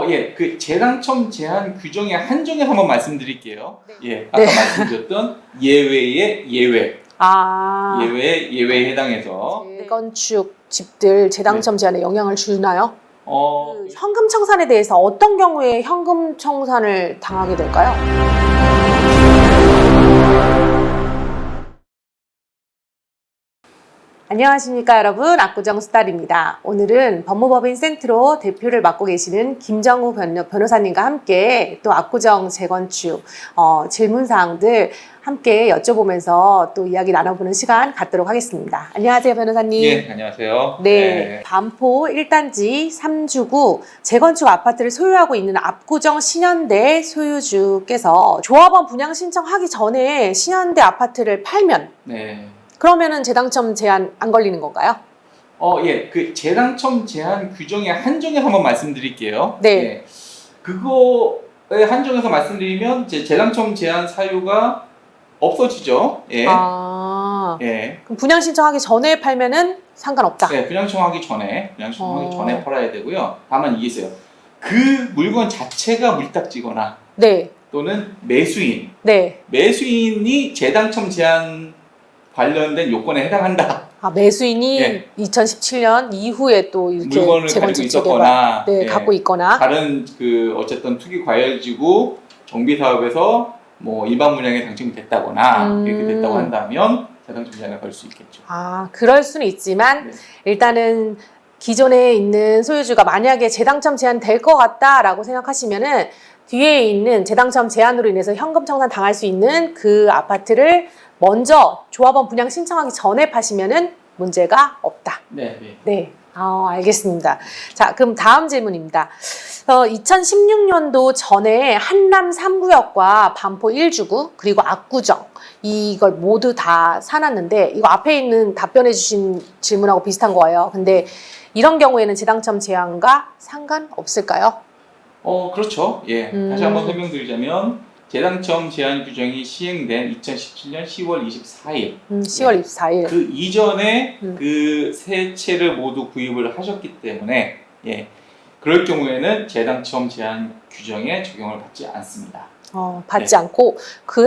예, 그 재당첨 제한 규정의 한정에서 한번 말씀드릴게요. 네. 예, 아까 네. 말씀드렸던 예외의 예외, 예외에 해당해서 재건축 집들 재당첨 제한에 영향을 주나요? 어, 현금 청산에 대해서 어떤 경우에 현금 청산을 당하게 될까요? 안녕하십니까 여러분, 압구정 수달입니다. 오늘은 법무법인 센트로 대표를 맡고 계시는 김정우 변호사님과 함께 또 압구정 재건축 질문사항들 함께 여쭤보면서 또 이야기 나눠보는 시간 갖도록 하겠습니다. 안녕하세요 변호사님. 예, 안녕하세요. 네, 반포 1단지 3주구 재건축 아파트를 소유하고 있는 압구정 신현대 소유주께서 조합원 분양 신청하기 전에 신현대 아파트를 팔면 네. 그러면은 재당첨 제한 안 걸리는 건가요? 예, 그 재당첨 제한 규정의 한정에서 한번 말씀드릴게요. 네. 예, 그거의 한정에서 말씀드리면 재당첨 제한 사유가 없어지죠. 예. 예. 그럼 분양 신청하기 전에 팔면은 상관없다. 네, 분양청하기 전에 팔아야 되고요. 다만 이게 있어요. 그 물건 자체가 물딱지거나 네. 또는 네. 매수인이 재당첨 제한 관련된 요건에 해당한다. 매수인이 예. 2017년 이후에 또 이렇게 물건을 가지고 재건축 있었거나, 네, 예, 갖고 있거나 다른 그 어쨌든 투기 과열지구 정비 사업에서 뭐 일반 분양에 당첨이 됐다거나 이렇게 됐다고 한다면 재당첨 제한을 걸 수 있겠죠. 그럴 수는 있지만 네. 일단은 기존에 있는 소유주가 만약에 재당첨 제한 될 것 같다라고 생각하시면은 뒤에 있는 재당첨 제한으로 인해서 현금 청산 당할 수 있는 그 아파트를 먼저 조합원 분양 신청하기 전에 파시면은 문제가 없다. 네, 네. 네. 알겠습니다. 자, 그럼 다음 질문입니다. 2016년도 전에 한남 3구역과 반포 1주구 그리고 압구정 이걸 모두 다 사놨는데 이거 앞에 있는 답변해 주신 질문하고 비슷한 거예요. 근데 이런 경우에는 재당첨 제한과 상관없을까요? 그렇죠. 예. 다시 한번 설명드리자면 재당첨 제한 규정이 시행된 2017년 10월 24일. 10월 24일. 그 이전에 그 세 채를 모두 구입을 하셨기 때문에 예. 그럴 경우에는 재당첨 제한 규정에 적용을 받지 않습니다. 받지 않고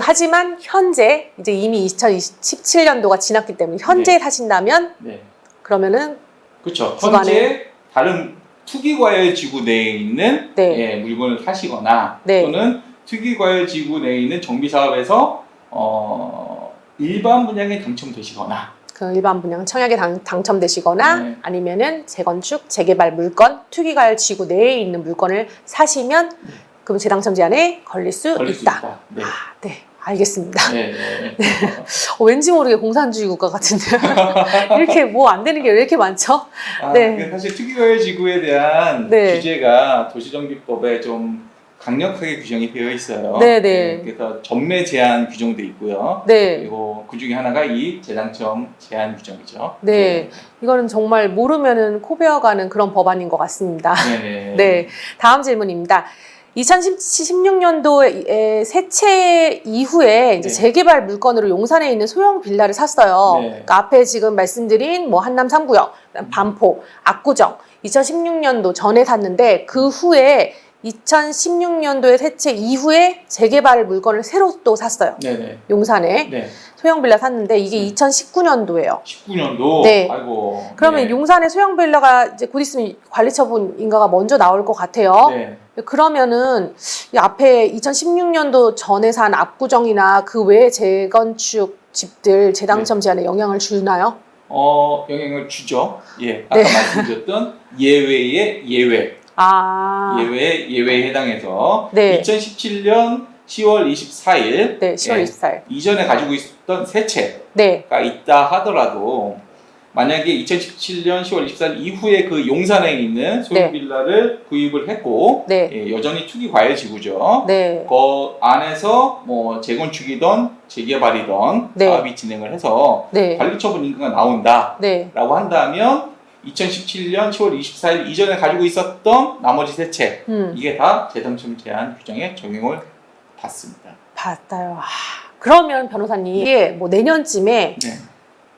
하지만 현재 이제 이미 2017년도가 지났기 때문에 현재 사신다면 그러면은 그렇죠. 현재 다른 투기과열지구 내에 있는 네. 물건을 사시거나 또는 투기과열지구 내에 있는 정비사업에서 일반 분양에 당첨되시거나 그 일반 분양 청약에 당첨되시거나 아니면은 재건축, 재개발 물건, 투기과열지구 내에 있는 물건을 사시면 그럼 재당첨 제한에 걸릴 수 있다. 네. 네. 알겠습니다. 네. 왠지 모르게 공산주의 국가 같은데요. 이렇게 뭐 안 되는 게 왜 이렇게 많죠? 네. 사실 투기과열지구에 대한 규제가 도시정비법에 좀 강력하게 규정이 되어 있어요. 네네. 그래서 전매 제한 규정도 있고요. 네. 그리고 그 중에 하나가 이 재당첨 제한 규정이죠. 네. 이거는 정말 모르면은 코 베어가는 그런 법안인 것 같습니다. 네네. 네. 다음 질문입니다. 2016년도에 세채 이후에 이제 재개발 물건으로 용산에 있는 소형 빌라를 샀어요. 그러니까 앞에 지금 말씀드린 뭐 한남 3구역, 반포, 압구정 2016년도 전에 샀는데 그 후에 2016년도에 세채 이후에 재개발 물건을 새로 또 샀어요. 네네. 용산에 소형 빌라 샀는데 이게 2019년도예요. 19년도? 네. 아이고. 그러면 용산에 소형 빌라가 이제 곧 있으면 관리처분 인가가 먼저 나올 것 같아요. 그러면은 이 앞에 2016년도 전에 산 압구정이나 그 외의 재건축 집들 재당첨 제한에 영향을 주나요? 영향을 주죠. 예. 아까 말씀드렸던 예외의 예외. 예외에 해당해서 2017년 10월 24일 10월 24일 이전에 가지고 있었던 세 채가 있다 하더라도 만약에 2017년 10월 24일 이후에 그 용산에 있는 소형 빌라를 구입을 했고 여전히 투기 과열 지구죠. 그 안에서 뭐 재건축이든 재개발이든 사업이 진행을 해서 관리처분 인가가 나온다라고 한다면 2017년 10월 24일 이전에 가지고 있었던 나머지 세 채 이게 다 재당첨 제한 규정에 적용을 받습니다. 받아요. 그러면 변호사님 이게 뭐 내년쯤에 네.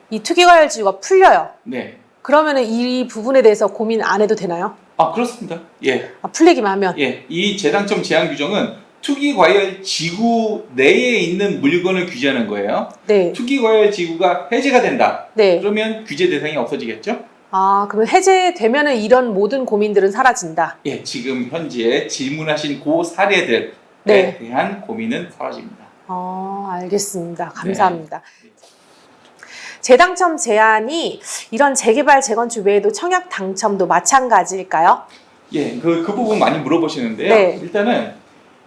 이 투기과열지구가 풀려요. 네. 그러면은 이 부분에 대해서 고민 안 해도 되나요? 아, 그렇습니다. 예. 풀리기만 하면. 예. 이 재당첨 제한 규정은 투기과열 지구 내에 있는 물건을 규제하는 거예요. 네. 투기과열 지구가 해제가 된다. 네. 그러면 규제 대상이 없어지겠죠? 아, 그러면 해제되면은 이런 모든 고민들은 사라진다. 예. 지금 현재 질문하신 그 사례들에 네. 대한 고민은 사라집니다. 알겠습니다. 감사합니다. 네. 재당첨 제한이 이런 재개발, 재건축 외에도 청약 당첨도 마찬가지일까요? 예, 그 부분 많이 물어보시는데요. 네. 일단은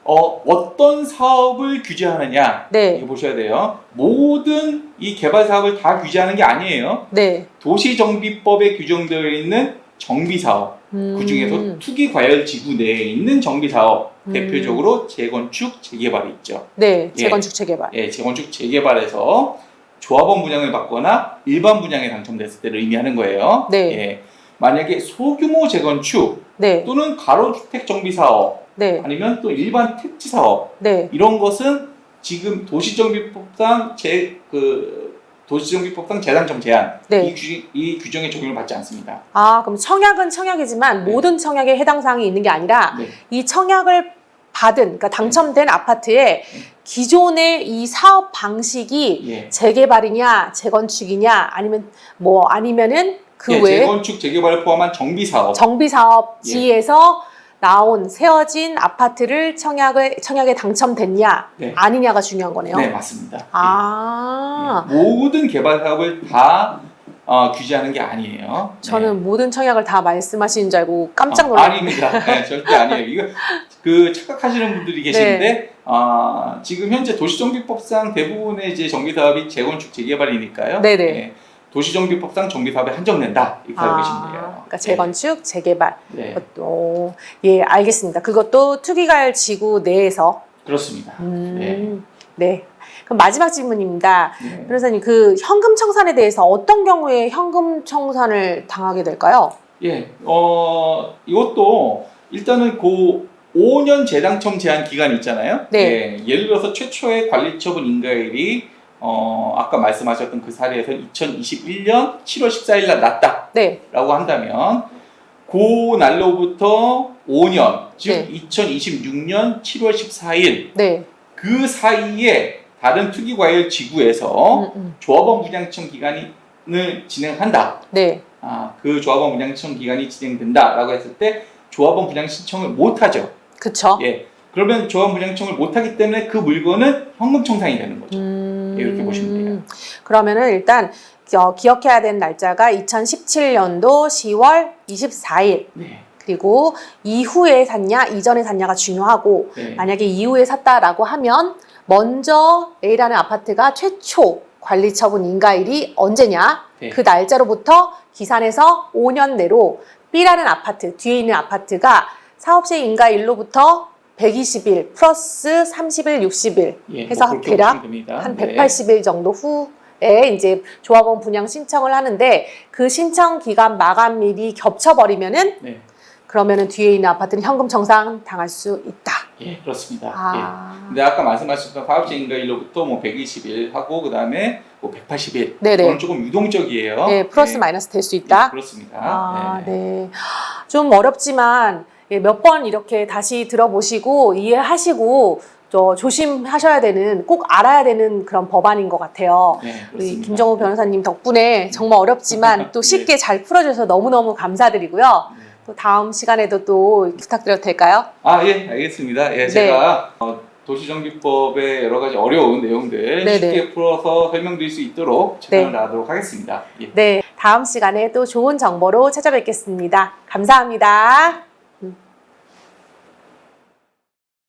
어떤 사업을 규제하느냐 네. 이거 보셔야 돼요. 모든 이 개발 사업을 다 규제하는 게 아니에요. 네. 도시정비법에 규정되어 있는 정비사업, 그 중에서 투기과열지구 내에 있는 정비사업, 대표적으로 재건축, 재개발이 있죠. 네, 재건축, 재개발. 예, 재건축, 재개발에서 조합원 분양을 받거나 일반 분양에 당첨됐을 때를 의미하는 거예요. 네. 예, 만약에 소규모 재건축 네. 또는 가로주택 정비사업, 네. 아니면 또 일반 택지사업, 네. 이런 것은 지금 도시정비법상 도시정비법상 재당첨 제한, 네. 이 규정에 적용을 받지 않습니다. 그럼 청약은 청약이지만 네. 모든 청약에 해당 사항이 있는 게 아니라 네. 이 청약을 받은, 그러니까 당첨된 아파트에 기존의 이 사업 방식이 예. 재개발이냐, 재건축이냐, 아니면은 그 외에 재건축, 재개발을 포함한 정비사업, 정비사업지에서 나온 세워진 아파트를 청약에 당첨됐냐, 네. 아니냐가 중요한 거네요. 네, 맞습니다. 예. 모든 개발 사업을 다 규제하는 게 아니에요. 저는 모든 청약을 다 말씀하시는 줄 알고 깜짝 놀랐어요. 아닙니다. 네, 절대 아니에요. 이거 착각하시는 분들이 계신데, 지금 현재 도시정비법상 대부분의 이제 정비사업이 재건축, 재개발이니까요. 네네. 네, 도시정비법상 정비사업에 한정된다. 이렇게 알고 계시면 돼요. 그러니까 재건축, 재개발. 네. 그것도 알겠습니다. 그것도 투기과열 지구 내에서. 그렇습니다. 네. 그럼 마지막 질문입니다. 네. 변호사님, 그 현금 청산에 대해서 어떤 경우에 현금 청산을 당하게 될까요? 예, 이것도 일단은 그 5년 재당첨 제한 기간이 있잖아요. 네. 예, 예를 들어서 최초의 관리처분 인가일이 아까 말씀하셨던 그 사례에서 2021년 7월 14일 날 났다라고 네. 한다면 그 날로부터 5년, 즉 네. 2026년 7월 14일 네. 그 사이에 다른 투기과열 지구에서 조합원 분양청 기간을 진행한다. 네. 그 조합원 분양청 기간이 진행된다라고 했을 때 조합원 분양 신청을 못 하죠. 그쵸. 예. 그러면 조합원 분양청을 못 하기 때문에 그 물건은 현금 청산이 되는 거죠. 이렇게 보시면 돼요. 그러면은 일단 기억해야 되는 날짜가 2017년도 10월 24일. 네. 그리고 이후에 샀냐, 이전에 샀냐가 중요하고, 네. 만약에 이후에 샀다라고 하면 먼저 A라는 아파트가 최초 관리처분 인가일이 언제냐? 네. 그 날짜로부터 기산해서 5년 내로 B라는 아파트, 뒤에 있는 아파트가 사업시 인가일로부터 120일 플러스 30일, 60일 해서 대략 한 180일 정도 후에 이제 조합원 분양 신청을 하는데, 그 신청 기간 마감일이 겹쳐버리면은 그러면은 뒤에 있는 아파트는 현금 청산 당할 수 있다. 예, 그렇습니다. 근데 아까 말씀하셨던 사업시 인가일로부터 120일 하고 그다음에 180일. 그건 조금 유동적이에요. 네, 플러스 마이너스 될 수 있다. 그렇습니다. 네. 좀 어렵지만 몇 번 이렇게 다시 들어보시고 이해하시고 조심하셔야 되는, 꼭 알아야 되는 그런 법안인 것 같아요. 우리 김정우 변호사님 덕분에 정말 어렵지만 또 쉽게 잘 풀어줘서 너무너무 감사드리고요. 또 다음 시간에도 또 부탁드려도 될까요? 예, 알겠습니다. 예, 제가 도시정비법의 여러 가지 어려운 내용들 쉽게 풀어서 설명드릴 수 있도록 최선을 다하도록 하겠습니다. 네, 다음 시간에 또 좋은 정보로 찾아뵙겠습니다. 감사합니다.